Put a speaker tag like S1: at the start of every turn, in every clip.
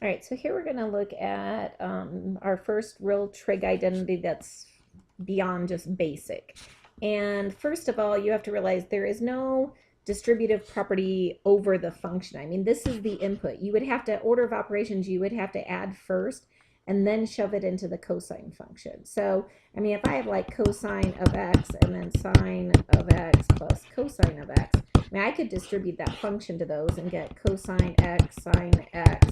S1: All right, so here we're going to look at our first real trig identity that's beyond just basic. And first of all, you have to realize there is no distributive property over the function. I mean, this is the input. You would have to, order of operations, you would have to add first and then shove it into the cosine function. So, I mean, if I have like cosine of x and then sine of x plus cosine of x, I mean, I could distribute that function to those and get cosine x sine x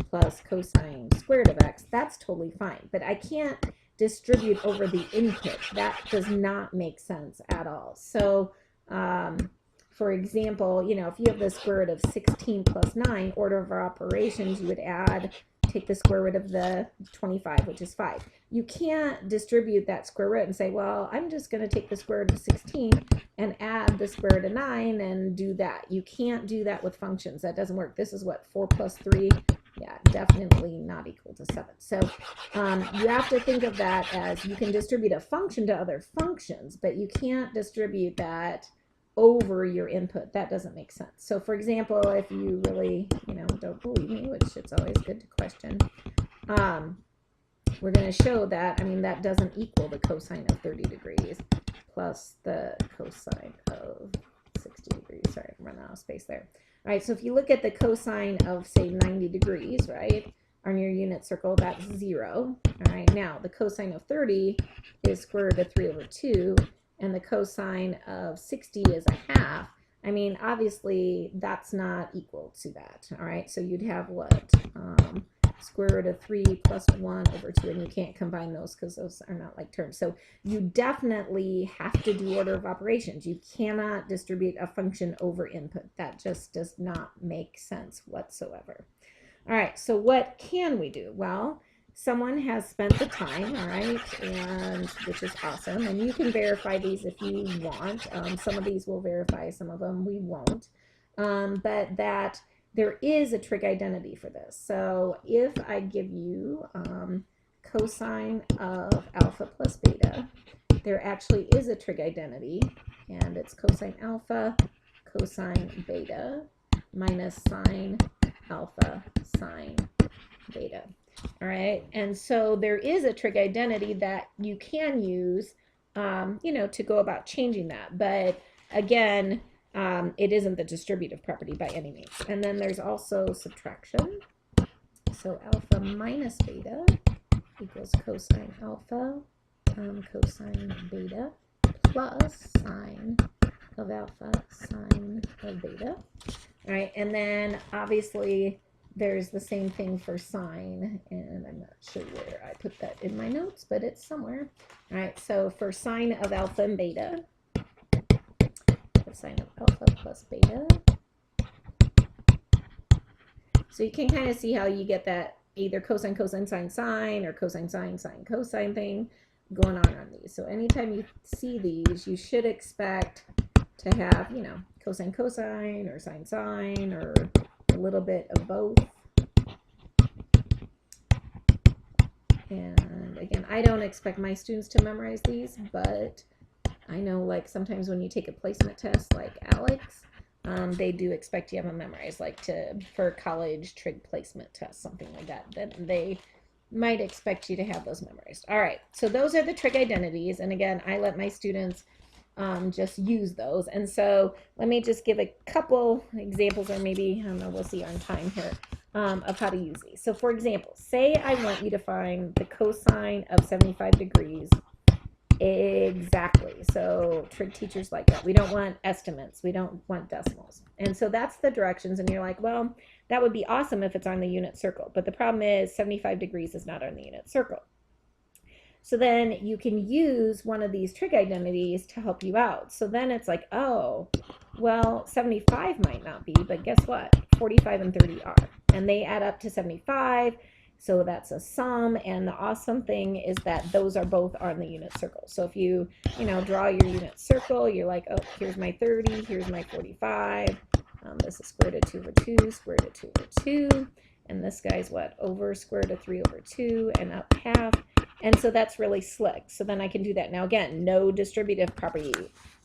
S1: plus cosine squared of x. That's totally fine. But I can't distribute over the input. That does not make sense at all. So, for example, you know, if you have the square root of 16 plus 9, order of operations, you would add, take the square root of the 25, which is 5. You can't distribute that square root and say, well, I'm just going to take the square root of 16 and add the square root of 9 and do that. You can't do that with functions. That doesn't work. This is what, 4 plus 3? Yeah, definitely not equal to 7. So you have to think of that as you can distribute a function to other functions, but you can't distribute that over your input. That doesn't make sense. So for example, if you really, you know, don't believe me, which it's always good to question, we're going to show that, I mean, that doesn't equal the cosine of 30 degrees plus the cosine of 60 degrees. Sorry, I'm running out of space there. All right, so if you look at the cosine of, say, 90 degrees, right, on your unit circle, that's 0. All right, now the cosine of 30 is square root of 3 over 2, and the cosine of 60 is a half. I mean, obviously, that's not equal to that. All right, so you'd have what? Square root of 3 plus 1 over 2, and you can't combine those because those are not like terms. So you definitely have to do order of operations. You cannot distribute a function over input. That just does not make sense whatsoever. All right, so what can we do? Well, someone has spent the time, all right, and which is awesome. And you can verify these if you want. Some of these will verify, some of them we won't. But that there is a trig identity for this. So if I give you cosine of alpha plus beta, there actually is a trig identity, and it's cosine alpha, cosine beta, minus sine alpha, sine beta. All right, and so there is a trig identity that you can use, you know, to go about changing that. But again, it isn't the distributive property by any means. And then there's also subtraction. So alpha minus beta equals cosine alpha, cosine beta, plus sine of alpha, sine of beta. All right, and then obviously there's the same thing for sine, and I'm not sure where I put that in my notes, but it's somewhere. All right, so for sine of alpha and beta, cosine of alpha plus beta. So you can kind of see how you get that either cosine, cosine, sine, sine, or cosine, sine, sine, cosine thing going on these. So anytime you see these, you should expect to have, you know, cosine, cosine, or sine, sine, or a little bit of both. And again, I don't expect my students to memorize these, but I know like sometimes when you take a placement test like Alex, they do expect you to have them memorized, like for college trig placement test, something like that. Then they might expect you to have those memorized. All right, so those are the trig identities. And again, I let my students just use those. And so let me just give a couple examples, or maybe, I don't know, we'll see on time here, of how to use these. So for example, say I want you to find the cosine of 75 degrees exactly. So trig teachers like that. We don't want estimates. We don't want decimals. And so that's the directions. And you're like, well, that would be awesome if it's on the unit circle. But the problem is 75 degrees is not on the unit circle. So then you can use one of these trig identities to help you out. So then it's like, oh, well, 75 might not be, but guess what? 45 and 30 are. And they add up to 75. So that's a sum, and the awesome thing is that those are both on the unit circle. So if you draw your unit circle, you're like, oh, here's my 30, here's my 45. This is square root of 2 over 2, square root of 2 over 2. And this guy's what? Over square root of 3 over 2, and up half. And so that's really slick. So then I can do that. Now again, no distributive property,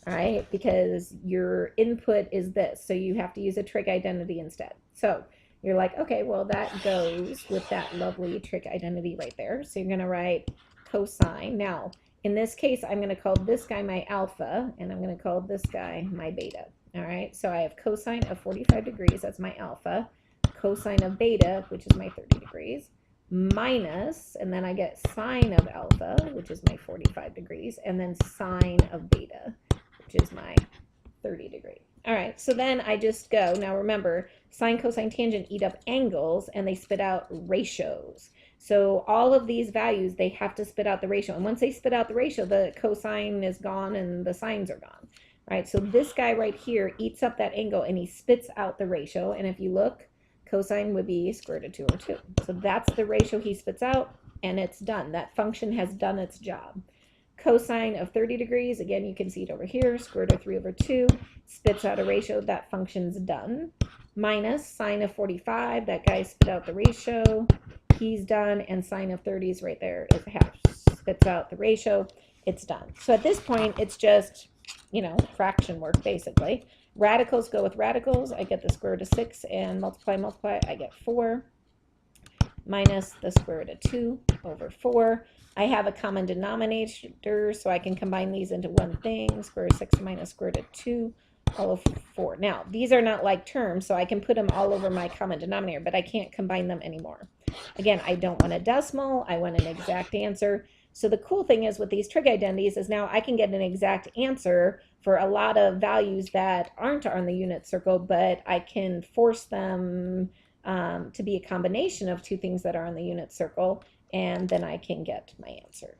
S1: all right, because your input is this. So you have to use a trig identity instead. So you're like, okay, well, that goes with that lovely trig identity right there. So you're going to write cosine. Now, in this case, I'm going to call this guy my alpha, and I'm going to call this guy my beta. All right, so I have cosine of 45 degrees, that's my alpha, cosine of beta, which is my 30 degrees, minus, and then I get sine of alpha, which is my 45 degrees, and then sine of beta, which is my 30 degree. All right, so then I just go, now remember, sine, cosine, tangent eat up angles, and they spit out ratios. So all of these values, they have to spit out the ratio. And once they spit out the ratio, the cosine is gone and the sines are gone. Right, so this guy right here eats up that angle and he spits out the ratio. And if you look, cosine would be square root of 2 over 2. So that's the ratio he spits out, and it's done. That function has done its job. Cosine of 30 degrees, again, you can see it over here, square root of 3 over 2, spits out a ratio, that function's done. Minus sine of 45, that guy spit out the ratio, he's done, and sine of 30 is right there, is half, spits out the ratio, it's done. So at this point, it's just, you know, fraction work, basically. Radicals go with radicals, I get the square root of 6, and multiply, I get 4, minus the square root of 2 over 4. I have a common denominator, so I can combine these into one thing, square root of 6 minus square root of 2, all over 4. Now, these are not like terms, so I can put them all over my common denominator, but I can't combine them anymore. Again, I don't want a decimal, I want an exact answer. So the cool thing is with these trig identities is now I can get an exact answer for a lot of values that aren't on the unit circle, but I can force them to be a combination of two things that are on the unit circle, and then I can get my answer.